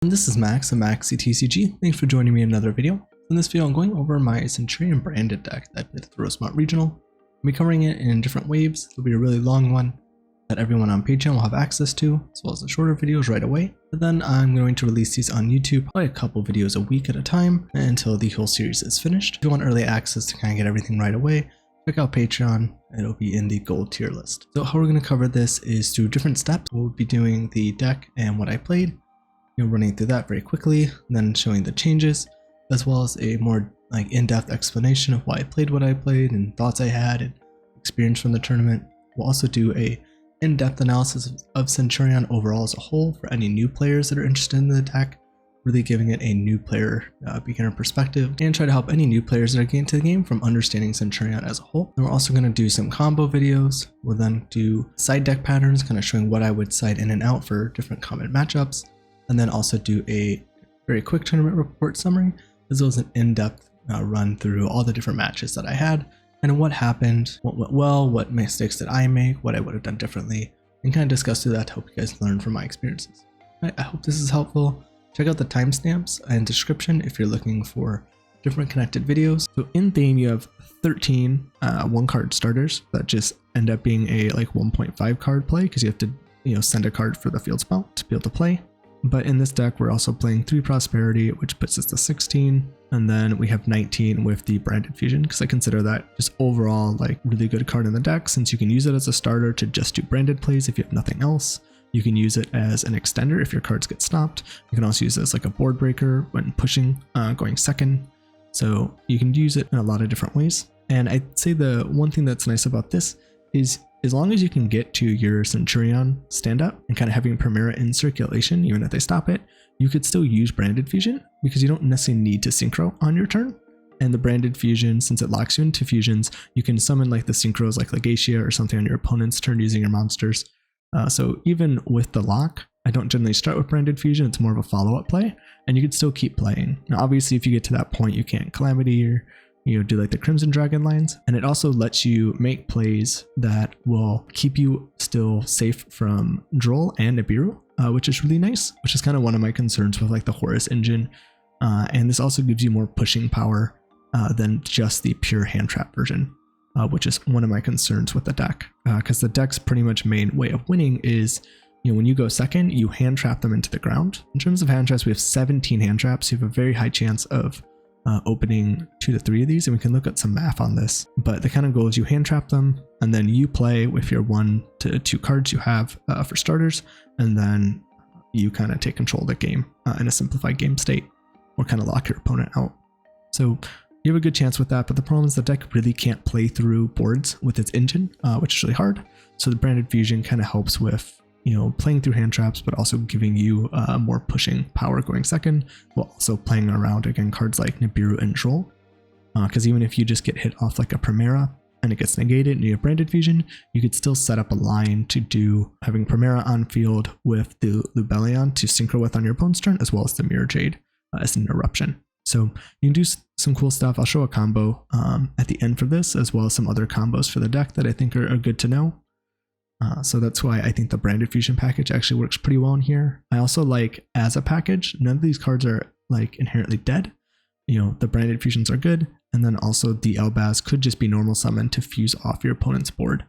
And this is Max of Max CTCG. Thanks for joining me in another video. In this video, I'm going over my Centur-Ion branded deck that I played at the Rosemont Regional. I'll be covering it in different waves. It'll be a really long one that everyone on Patreon will have access to, as well as the shorter videos right away. But then I'm going to release these on YouTube, probably a couple videos a week at a time until the whole series is finished. If you want early access to kind of get everything right away, check out Patreon. It'll be in the gold tier list. So how we're going to cover this is through different steps. We'll be doing the deck and what I played, running through that very quickly, and then showing the changes, as well as a more in-depth explanation of why I played what I played and thoughts I had and experience from the tournament. We'll also do a in-depth analysis of Centur-Ion overall as a whole for any new players that are interested in the deck, really giving it a new player beginner perspective, and try to help any new players that are getting to the game from understanding Centur-Ion as a whole. And we're also going to do some combo videos. We'll then do side deck patterns, kind of showing what I would side in and out for different common matchups, and then also do a very quick tournament report summary, as well as an in-depth run through all the different matches that I had, and what happened, what went well, what mistakes did I make, what I would have done differently, and kind of discuss through that to help you guys learn from my experiences. I hope this is helpful. Check out the timestamps and description if you're looking for different connected videos. So in theme, you have 13 one-card starters that just end up being a 1.5 card play, because you have to send a card for the field spell to be able to play. But in this deck, we're also playing 3 Prosperity, which puts us to 16. And then we have 19 with the Branded Fusion, because I consider that just overall really good card in the deck, since you can use it as a starter to just do branded plays if you have nothing else. You can use it as an extender if your cards get stopped. You can also use it as a board breaker when pushing, going second. So you can use it in a lot of different ways. And I'd say the one thing that's nice about this is, as long as you can get to your Centur-Ion stand up and kind of having Primera in circulation, even if they stop it, you could still use Branded Fusion, because you don't necessarily need to Synchro on your turn. And the Branded Fusion, since it locks you into fusions, you can summon the Synchros like Legacia or something on your opponent's turn using your monsters. So even with the lock, I don't generally start with Branded Fusion. It's more of a follow-up play, and you could still keep playing. Now, obviously, if you get to that point, you can't Calamity or do the Crimson Dragon lines, and it also lets you make plays that will keep you still safe from Droll and Nibiru, which is really nice, which is kind of one of my concerns with the Horus engine. And this also gives you more pushing power than just the pure hand trap version, which is one of my concerns with the deck, because the deck's pretty much main way of winning is when you go second, you hand trap them into the ground. In terms of hand traps, we have 17 hand traps. You have a very high chance of opening 2 to 3 of these, and we can look at some math on this. But the kind of goal is you hand trap them, and then you play with your 1 to 2 cards you have for starters, and then you kind of take control of the game in a simplified game state, or kind of lock your opponent out. So you have a good chance with that, but the problem is the deck really can't play through boards with its engine, which is really hard. So the Branded Fusion kind of helps with playing through hand traps, but also giving you more pushing power going second, while also playing around again cards like Nibiru and Droll. Because even if you just get hit off a Primera and it gets negated and you have Branded Fusion, you could still set up a line to do having Primera on field with the Lubellion to Synchro with on your opponent's turn, as well as the Mirror Jade as an interruption. So you can do some cool stuff. I'll show a combo at the end for this, as well as some other combos for the deck that I think are good to know. So that's why I think the Branded Fusion package actually works pretty well in here. I also as a package, none of these cards are inherently dead. The Branded Fusions are good, and then also the Elbaz could just be normal summon to fuse off your opponent's board.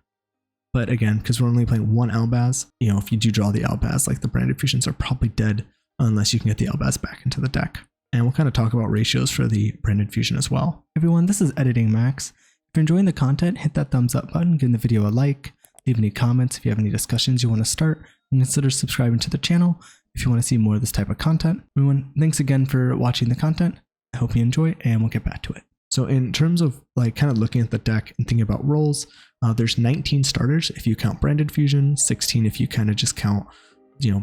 But again, because we're only playing 1 Elbaz, if you do draw the Elbaz, the Branded Fusions are probably dead unless you can get the Elbaz back into the deck. And we'll kind of talk about ratios for the Branded Fusion as well. Everyone, this is Editing Max. If you're enjoying the content, hit that thumbs up button, give the video a like. Leave any comments if you have any discussions you want to start, and consider subscribing to the channel if you want to see more of this type of content. Everyone, thanks again for watching the content. I hope you enjoy, and we'll get back to it. So in terms of kind of looking at the deck and thinking about roles, there's 19 starters if you count Branded Fusion, 16 if you kind of just count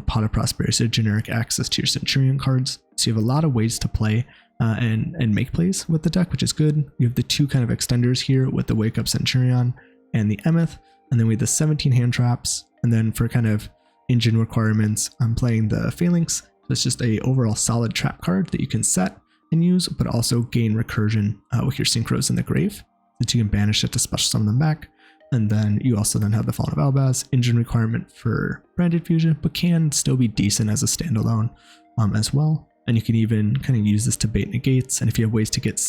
Pot of Prosperity, so generic access to your Centur-Ion cards. So you have a lot of ways to play and make plays with the deck, which is good. You have the 2 kind of extenders here with the Wake Up Centur-Ion and the Emeth. And then we have the 17 hand traps. And then for kind of engine requirements, I'm playing the Phalanx. So it's just a overall solid trap card that you can set and use, but also gain recursion with your Synchros in the grave, that you can banish it to special summon them back. And then you also then have the Fallen of Elbaz, engine requirement for Branded Fusion, but can still be decent as a standalone as well. And you can even kind of use this to bait negates. And if you have ways to get,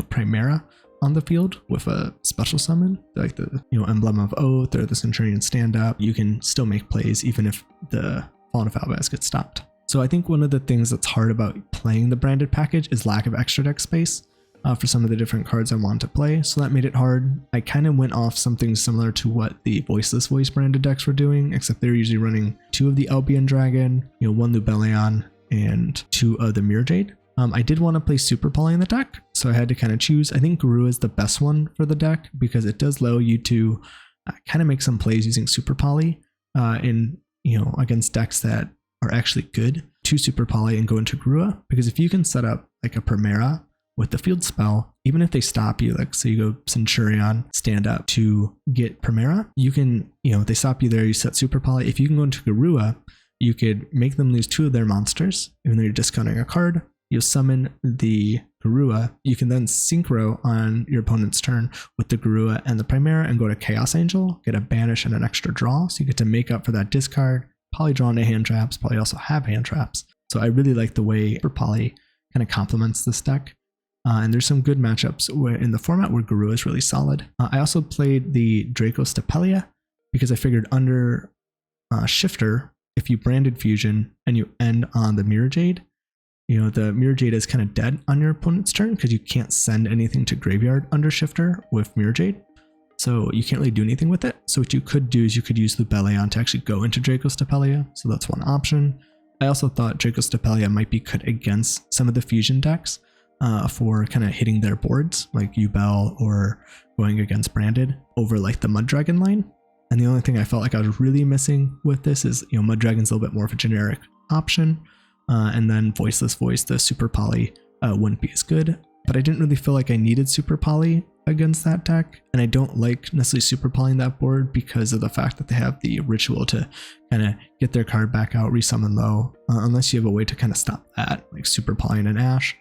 Primera on the field with a special summon, like the, Emblem of Oath or the Centurion stand up, you can still make plays even if the Fallen of Albaz gets stopped. So I think one of the things that's hard about playing the branded package is lack of extra deck space for some of the different cards I want to play. So that made it hard. I kind of went off something similar to what the Voiceless Voice branded decks were doing, except they're usually running 2 of the Albion Dragon, 1 Lubellion, and 2 of the Mirror Jade. I did want to play Super Poly in the deck, so I had to kind of choose. I think Garura is the best one for the deck because it does allow you to kind of make some plays using Super Poly against decks that are actually good to Super Poly and go into Garura. Because if you can set up like a Primera with the field spell, even if they stop you, like say you go Centur-Ion, stand up to get Primera, you can, if they stop you there, you set Super Poly. If you can go into Garura, you could make them lose 2 of their monsters, even though you're discounting a card. You'll summon the Garura. You can then Synchro on your opponent's turn with the Garura and the Primera and go to Chaos Angel, get a banish and an extra draw. So you get to make up for that discard, probably draw into hand traps, probably also have hand traps. So I really like the way Super Poly kind of complements this deck. And there's some good matchups in the format where Garura is really solid. I also played the Dragostapelia because I figured under Shifter, if you branded Fusion and you end on the Mirror Jade, the Mirror Jade is kind of dead on your opponent's turn because you can't send anything to graveyard under Shifter with Mirror Jade. So you can't really do anything with it. So what you could do is you could use Lubellion to actually go into Dragostapelia. So that's one option. I also thought Dragostapelia might be good against some of the Fusion decks for kind of hitting their boards, like Ubel or going against branded over like the Mudragon line. And the only thing I felt like I was really missing with this is, Mudragon's a little bit more of a generic option. And then Voiceless Voice, the Super Poly, wouldn't be as good. But I didn't really feel like I needed Super Poly against that deck. And I don't like necessarily Super Polying that board because of the fact that they have the ritual to kind of get their card back out, resummon low, unless you have a way to kind of stop that, like Super Polying an Ash.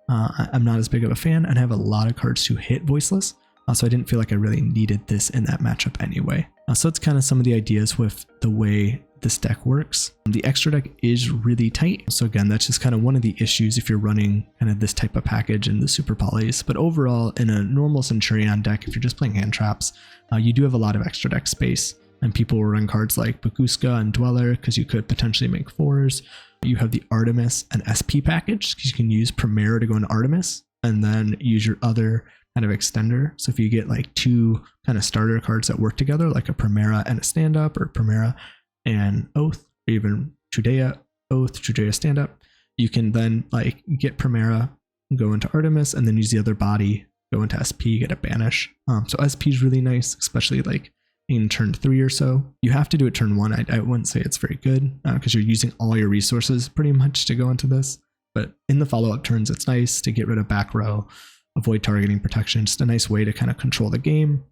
I'm not as big of a fan and I have a lot of cards to hit Voiceless. So I didn't feel like I really needed this in that matchup anyway. So it's kind of some of the ideas with the way this deck works. The extra deck is really tight. So again, that's just kind of one of the issues if you're running kind of this type of package in the Super Polys. But overall, in a normal Centur-Ion deck, if you're just playing hand traps, you do have a lot of extra deck space. And people will run cards like Bakuska and Dweller because you could potentially make 4s. You have the Artemis and SP package because you can use Primera to go into Artemis and then use your other kind of extender. So if you get like 2 kind of starter cards that work together, like a Primera and a stand up, or Primera and Oath, or even Trudea Oath, Trudea stand up, you can then like get Primera, go into Artemis, and then use the other body, go into SP, get a banish. So SP is really nice, especially like in turn 3 or so. You have to do it turn 1. I wouldn't say it's very good because you're using all your resources pretty much to go into this. But in the follow-up turns, it's nice to get rid of back row, avoid targeting protection, just a nice way to kind of control the game.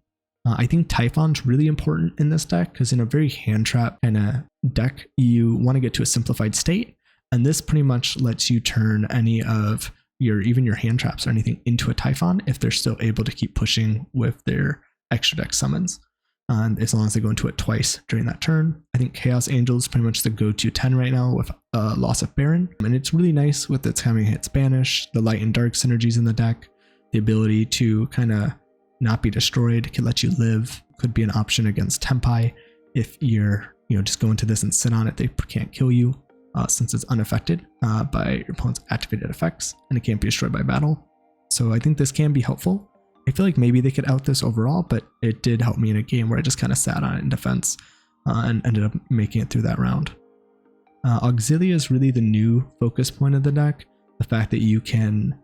I think Ty-Phon's really important in this deck because in a very hand trap kind of deck, you want to get to a simplified state. And this pretty much lets you turn any of even your hand traps or anything into a Ty-Phon if they're still able to keep pushing with their extra deck summons. As long as they go into it twice during that turn. I think Chaos Angel is pretty much the go-to 10 right now with Loss of Baron. And it's really nice with its having hits Banish, the light and dark synergies in the deck, the ability to kind of not be destroyed, can let you live, could be an option against Tempai. If you're, just go into this and sit on it, they can't kill you since it's unaffected by your opponent's activated effects and it can't be destroyed by battle. So I think this can be helpful. I feel like maybe they could out this overall, but it did help me in a game where I just kind of sat on it in defense and ended up making it through that round. Auxila is really the new focus point of the deck. The fact that you can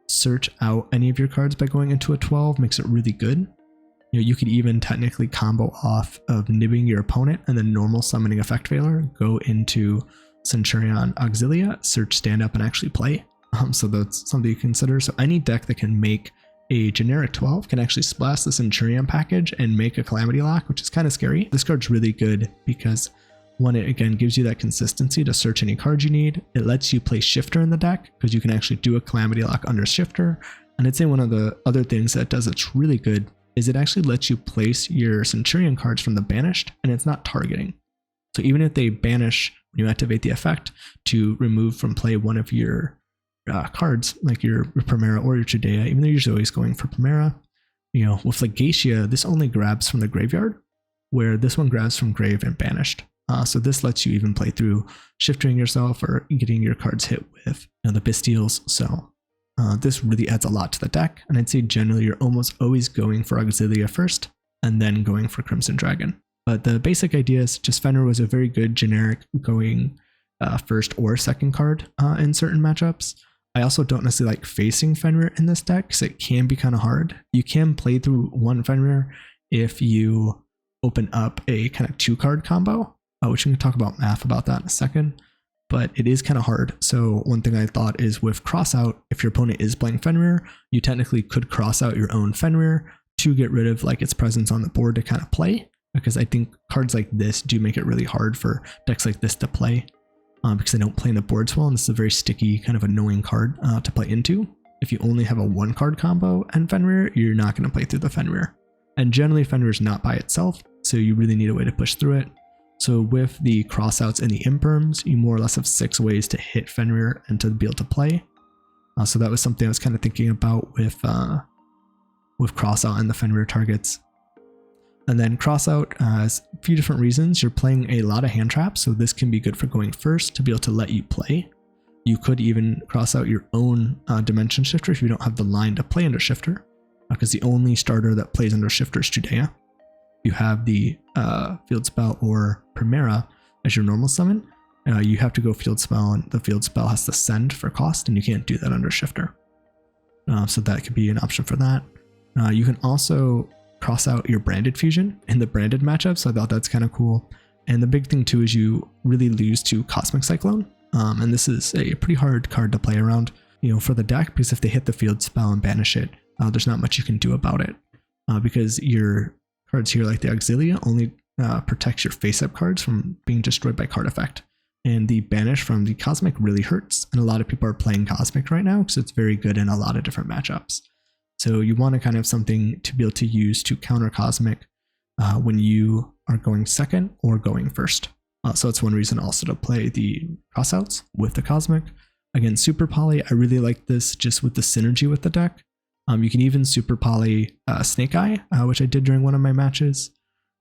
search out any of your cards by going into a 12 makes it really good. You could even technically combo off of nibbing your opponent and then normal summoning effect failure, go into Centur-Ion Auxila, search stand up and actually play. So that's something you consider. So any deck that can make a generic 12 can actually splash the Centur-Ion package and make a Calamity Lock, which is kind of scary. This card's really good because one, it again gives you that consistency to search any card you need. It lets you play Shifter in the deck because you can actually do a Calamity Lock under Shifter. And I'd say one of the other things that does it's really good is it actually lets you place your Centur-Ion cards from the banished and it's not targeting. So even if they banish when you activate the effect to remove from play one of your cards, like your Primera or your Judea, even though you're usually always going for Primera. You know, with Legacia, this only grabs from the graveyard, where this one grabs from grave and banished. So this lets you even play through shifting yourself or getting your cards hit with the Bestials. So this really adds a lot to the deck, and I'd say generally you're almost always going for Auxilia first and then going for Crimson Dragon. But the basic idea is just Fenrir was a very good generic going first or second card in certain matchups. I also don't necessarily like facing Fenrir in this deck because it can be kind of hard. You can play through one Fenrir if you open up a kind of 2-card combo, which we can talk about math about that in a second, but it is kind of hard. So one thing I thought is with Crossout, if your opponent is playing Fenrir, you technically could cross out your own Fenrir to get rid of like its presence on the board to kind of play, because I think cards like this do make it really hard for decks like this to play because they don't play in the boards well, and this is a very sticky, kind of annoying card to play into. If you only have a 1-card combo and Fenrir, you're not going to play through the Fenrir. And generally Fenrir is not by itself, so you really need a way to push through it. So with the crossouts and the imperms, you more or less have 6 ways to hit Fenrir and to be able to play. So that was something I was kind of thinking about with crossout and the Fenrir targets. And then Crossout has a few different reasons. You're playing a lot of hand traps, so this can be good for going first to be able to let you play. You could even cross out your own Dimension Shifter if you don't have the line to play under Shifter, because the only starter that plays under Shifter is Judea. You have the Field Spell or Primera as your normal summon. You have to go Field Spell, and the Field Spell has to send for cost, and you can't do that under Shifter. So that could be an option for that. You can also cross out your branded fusion in the branded matchup, so I thought that's kind of cool. And the big thing too is you really lose to Cosmic Cyclone, and this is a pretty hard card to play around, for the deck, because if they hit the Field Spell and banish it, there's not much you can do about it, because your cards here, like the Auxilia, only protects your face-up cards from being destroyed by card effect. And the banish from the Cosmic really hurts, and a lot of people are playing Cosmic right now because it's very good in a lot of different matchups. So you want to kind of have something to be able to use to counter Cosmic when you are going second or going first. So it's one reason also to play the crossouts with the Cosmic. Again, Super Poly, I really like this just with the synergy with the deck. You can even Super Poly Snake Eye, which I did during one of my matches.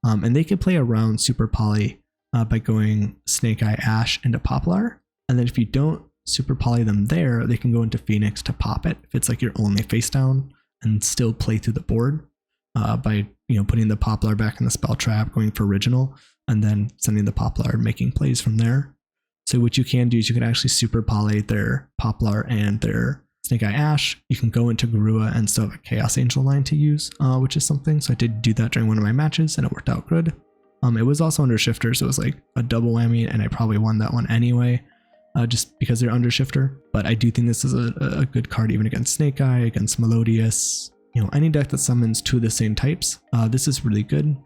And they could play around Super Poly by going Snake Eye Ash into Poplar. And then if you don't Super Poly them there, they can go into Phoenix to pop it if it's like your only face down, and still play through the board by putting the Poplar back in the spell trap, going for original, and then sending the Poplar and making plays from there. So what you can do is you can actually Super Poly their Poplar and their Snake Eye Ash. You can go into Garura and still have a Chaos Angel line to use, which is something. So I did do that during one of my matches and it worked out good. It was also under Shifter, so it was like a double whammy, and I probably won that one anyway, just because they're under Shifter. But I do think this is a good card even against Snake Eye, against Melodious, any deck that summons 2 of the same types. This is really good.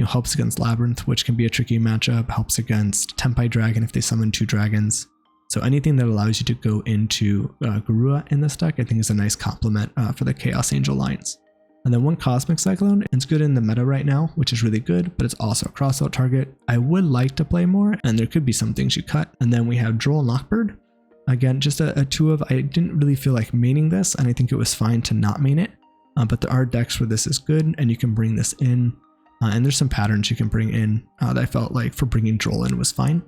Helps against Labyrinth, which can be a tricky matchup, helps against Tempai Dragon if they summon 2 dragons. So anything that allows you to go into Garura in this deck, I think is a nice complement for the Chaos Angel lines. And then one Cosmic Cyclone, it's good in the meta right now, which is really good, but it's also a crossout target. I would like to play more, and there could be some things you cut. And then we have Droll and Lockbird. Again, just a 2 of, I didn't really feel like maining this, and I think it was fine to not main it. But there are decks where this is good, and you can bring this in. And there's some patterns you can bring in that I felt like for bringing Droll in was fine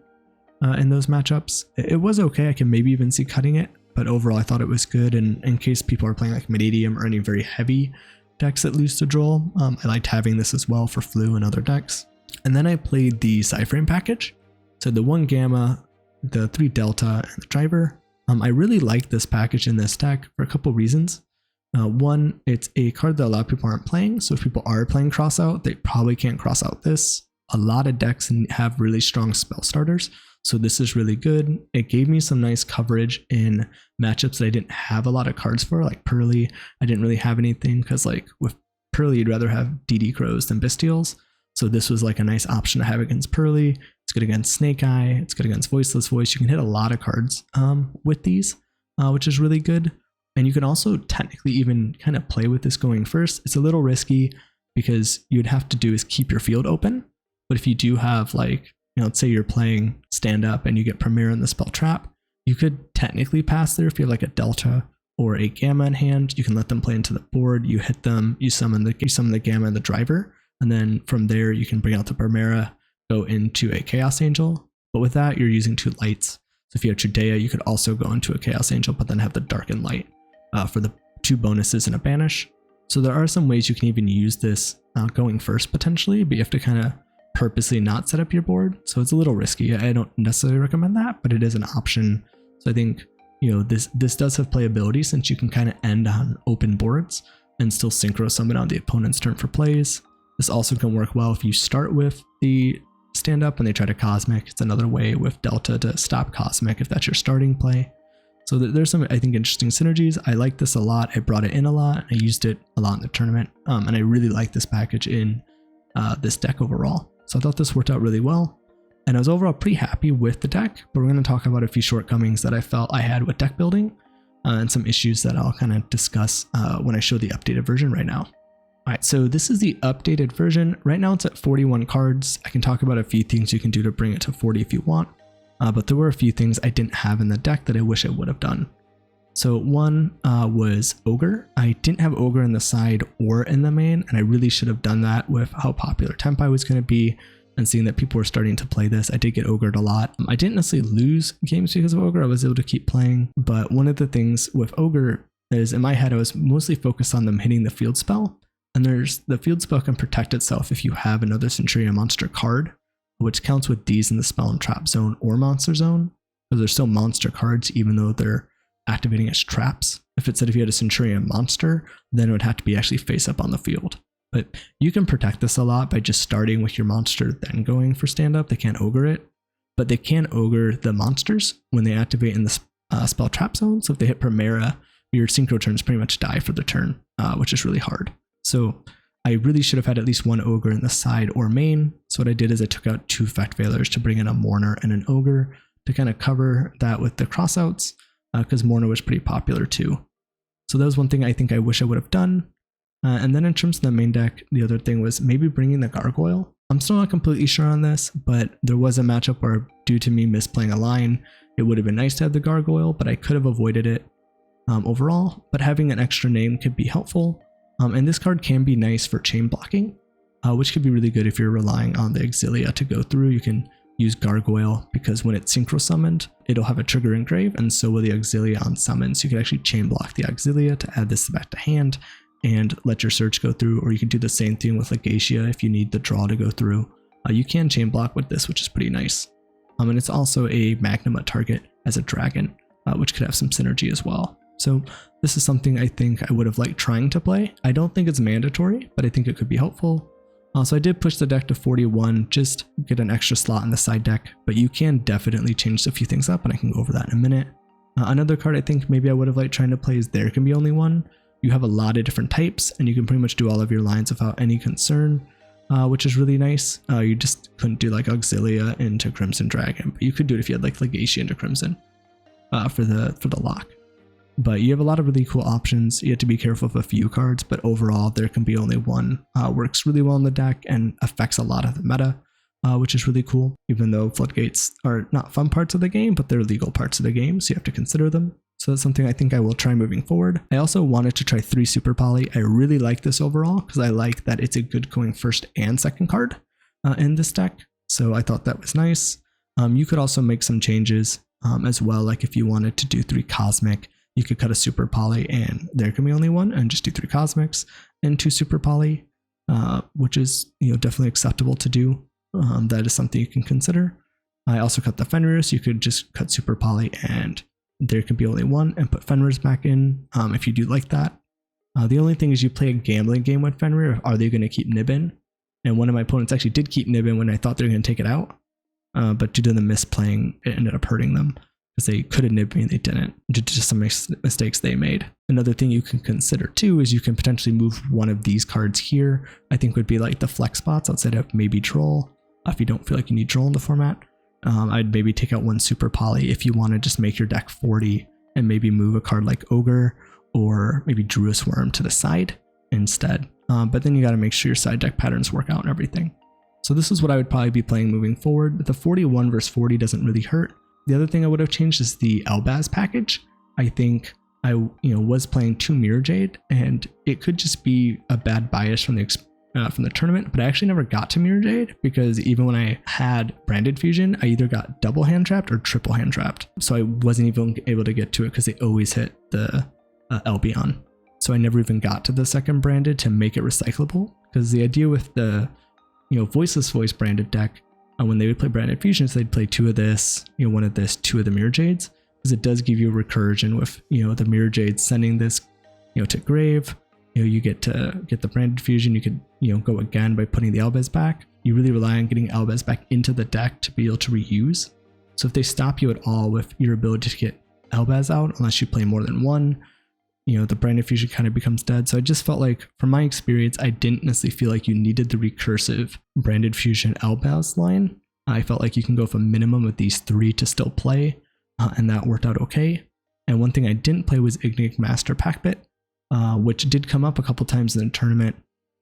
in those matchups. It was okay, I can maybe even see cutting it, but overall I thought it was good. And in case people are playing like Mid-Adium or any very heavy decks that lose to Droll, I liked having this as well for Flu and other decks. And then I played the Psy-Frame package. So the 1 Gamma, the 3 Delta, and the Driver. I really like this package in this deck for a couple reasons. One, it's a card that a lot of people aren't playing, so if people are playing Crossout, they probably can't cross out this. A lot of decks have really strong spell starters, so this is really good. It gave me some nice coverage in matchups that I didn't have a lot of cards for, like Pearly. I didn't really have anything, because like with Pearly, you'd rather have DD Crows than Bestials, so this was like a nice option to have against Pearly. It's good against Snake Eye, it's good against Voiceless Voice. You can hit a lot of cards with these, which is really good. And you can also technically even kind of play with this going first. It's a little risky because you'd have to do is keep your field open. But if you do have like You know, let's say you're playing stand up and you get Premier in the spell trap. You could technically pass there if you have like a Delta or a Gamma in hand. You can let them play into the board. You hit them, you summon the Gamma and the driver, and then from there you can bring out the Primera, go into a Chaos Angel. But with that, you're using 2 lights. So if you have Chudea, you could also go into a Chaos Angel, but then have the Dark and Light for the 2 bonuses and a banish. So there are some ways you can even use this going first potentially, but you have to kind of purposely not set up your board. So it's a little risky. I don't necessarily recommend that, but it is an option. So I think, you know, this does have playability since you can kind of end on open boards and still synchro summon on the opponent's turn for plays. This also can work well if you start with the stand up and they try to Cosmic. It's another way with Delta to stop Cosmic if that's your starting play. So there's some, I think, interesting synergies. I like this a lot. I brought it in a lot. I used it a lot in the tournament, and I really like this package in this deck overall. So I thought this worked out really well, and I was overall pretty happy with the deck, but we're going to talk about a few shortcomings that I felt I had with deck building and some issues that I'll kind of discuss when I show the updated version right now. All right, so this is the updated version. Right now it's at 41 cards. I can talk about a few things you can do to bring it to 40 if you want, but there were a few things I didn't have in the deck that I wish I would have done. So one was Ogre. I didn't have Ogre in the side or in the main, and I really should have done that with how popular Tempai was going to be and seeing that people were starting to play this. I did get Ogred a lot. I didn't necessarily lose games because of Ogre. I was able to keep playing, but one of the things with Ogre is in my head I was mostly focused on them hitting the field spell. And the field spell can protect itself if you have another Centur-Ion monster card, which counts with these in the spell and trap zone or monster zone, because they're still monster cards even though they're activating as traps. If it said if you had a Centur-Ion monster, then it would have to be actually face up on the field. But you can protect this a lot by just starting with your monster, then going for stand up. They can't ogre it, but they can ogre the monsters when they activate in the spell trap zone. So if they hit Primera, your synchro turns pretty much die for the turn, which is really hard. So I really should have had at least one ogre in the side or main. So what I did is I took out 2 effect failures to bring in a mourner and an ogre to kind of cover that with the crossouts, because mourner was pretty popular too. So that was one thing I think I wish I would have done. And then in terms of the main deck, the other thing was maybe bringing the Gargoyle. I'm still not completely sure on this, but there was a matchup where due to me misplaying a line, it would have been nice to have the Gargoyle, but I could have avoided it overall. But having an extra name could be helpful. And this card can be nice for chain blocking, which could be really good if you're relying on the Auxilia to go through. You can use Gargoyle because when it's synchro summoned, it'll have a trigger engrave, and so will the Auxilia on summon. So you can actually chain block the Auxilia to add this back to hand and let your search go through, or you can do the same thing with Legacia if you need the draw to go through. You can chain block with this, which is pretty nice. And it's also a Magnuma target as a dragon, which could have some synergy as well. So this is something I think I would have liked trying to play. I don't think it's mandatory, but I think it could be helpful. So I did push the deck to 41, just get an extra slot in the side deck, but you can definitely change a few things up, and I can go over that in a minute. Another card I think maybe I would have liked trying to play is There Can Be Only One. You have a lot of different types, and you can pretty much do all of your lines without any concern, which is really nice. You just couldn't do like Auxilia into Crimson Dragon, but you could do it if you had like Legacia into Crimson for the lock. But you have a lot of really cool options. You have to be careful of a few cards, but overall There Can Be Only One works really well in the deck and affects a lot of the meta, which is really cool, even though floodgates are not fun parts of the game, but they're legal parts of the game, so you have to consider them. So that's something I think I will try moving forward. I also wanted to try 3 Super Poly. I really like this overall because I like that it's a good going first and second card in this deck. So I thought that was nice. You could also make some changes as well, like if you wanted to do 3 Cosmic, you could cut a Super Poly and There Can Be Only One and just do 3 Cosmics and 2 Super Poly, which is definitely acceptable to do. That is something you can consider. I also cut the Fenrir, so you could just cut Super Poly and There Can Be Only One and put Fenrir's back in if you do like that. The only thing is you play a gambling game with Fenrir. Are they going to keep Nibbin? And one of my opponents actually did keep Nibbin when I thought they were going to take it out, but due to the misplaying, it ended up hurting them. Because they could have nibbed me and they didn't, due to just some mistakes they made. Another thing you can consider too is you can potentially move one of these cards here. I think would be like the flex spots outside of maybe Droll. If you don't feel like you need Droll in the format, I'd maybe take out 1 Super Poly if you want to just make your deck 40 and maybe move a card like Ogre or maybe Druid Worm to the side instead. But then you got to make sure your side deck patterns work out and everything. So this is what I would probably be playing moving forward. The 41 versus 40 doesn't really hurt. The other thing I would have changed is the Elbaz package. I think I was playing 2 Mirror Jade, and it could just be a bad bias from the tournament, but I actually never got to Mirror Jade because even when I had Branded Fusion, I either got double hand trapped or triple hand trapped. So I wasn't even able to get to it because they always hit the Albion. So I never even got to the second branded to make it recyclable, because the idea with the Voiceless Voice branded deck, when they would play Branded Fusions, they'd play 2 of this, 1 of this, 2 of the Mirror Jades, because it does give you a recursion with the Mirror Jades sending this to grave. You get to get the Branded Fusion. You could go again by putting the Elbaz back. You really rely on getting Elbaz back into the deck to be able to reuse. So if they stop you at all with your ability to get Elbaz out, unless you play more than 1, the Branded Fusion kind of becomes dead. So I just felt like, from my experience, I didn't necessarily feel like you needed the recursive Branded Fusion Elbaz line. I felt like you can go with a minimum of these 3 to still play, and that worked out okay. And one thing I didn't play was Ignic Master Packbit, which did come up a couple times in the tournament,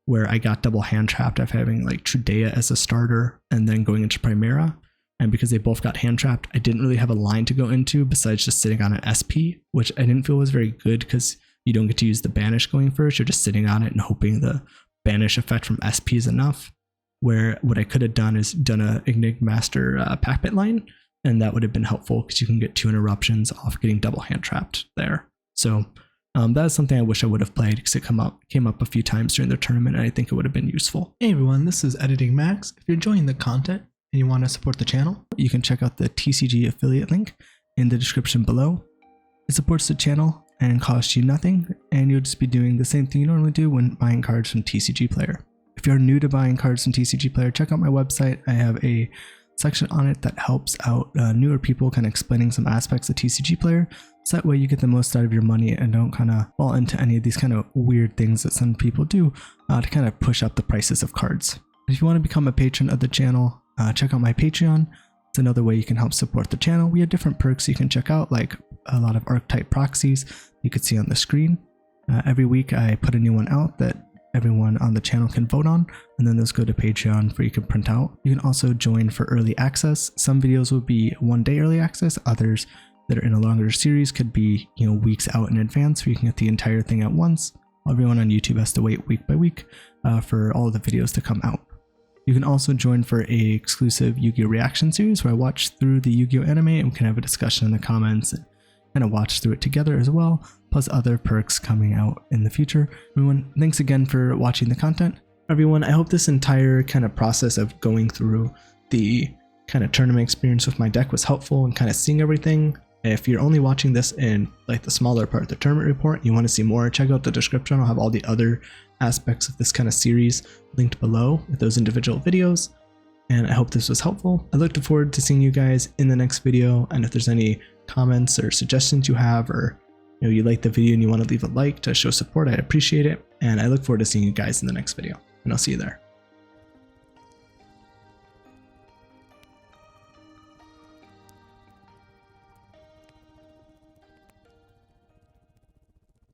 where I got double hand trapped after having like Trudea as a starter and then going into Primera. And because they both got hand trapped, I didn't really have a line to go into besides just sitting on an SP, which I didn't feel was very good because you don't get to use the banish going first. You're just sitting on it and hoping the banish effect from SP is enough. Where what I could have done is done a Ignic Master Packbit line, and that would have been helpful because you can get 2 interruptions off getting double hand trapped there. So that is something I wish I would have played because it came up a few times during the tournament, and I think it would have been useful. Hey everyone, this is Editing Max. If you're enjoying the content and you want to support the channel, you can check out the TCG affiliate link in the description below. It supports the channel and costs you nothing, and you'll just be doing the same thing you normally do when buying cards from TCG Player. If you're new to buying cards from TCG Player, check out my website. I have a section on it that helps out newer people, kind of explaining some aspects of TCG Player, so that way you get the most out of your money and don't kind of fall into any of these kind of weird things that some people do to kind of push up the prices of cards. If you want to become a patron of the channel, check out my Patreon. It's another way you can help support the channel. We have different perks you can check out, like a lot of archetype proxies you could see on the screen. Every week I put a new one out that everyone on the channel can vote on, and then those go to Patreon for you can print out. You can also join for early access. Some videos will be 1-day early access, others that are in a longer series could be weeks out in advance, where you can get the entire thing at once. Everyone on YouTube has to wait week by week for all of the videos to come out. You can also join for a exclusive Yu-Gi-Oh! Reaction series where I watch through the Yu-Gi-Oh! Anime and we can have a discussion in the comments and kind of watch through it together as well, plus other perks coming out in the future. Everyone, thanks again for watching the content. Everyone, I hope this entire kind of process of going through the kind of tournament experience with my deck was helpful and kind of seeing everything. If you're only watching this in like the smaller part of the tournament report and you want to see more, check out the description. I'll have all the other aspects of this kind of series linked below with those individual videos. And I hope this was helpful. I look forward to seeing you guys in the next video. And if there's any comments or suggestions you have, or you like the video and you want to leave a like to show support, I'd appreciate it. And I look forward to seeing you guys in the next video, and I'll see you there.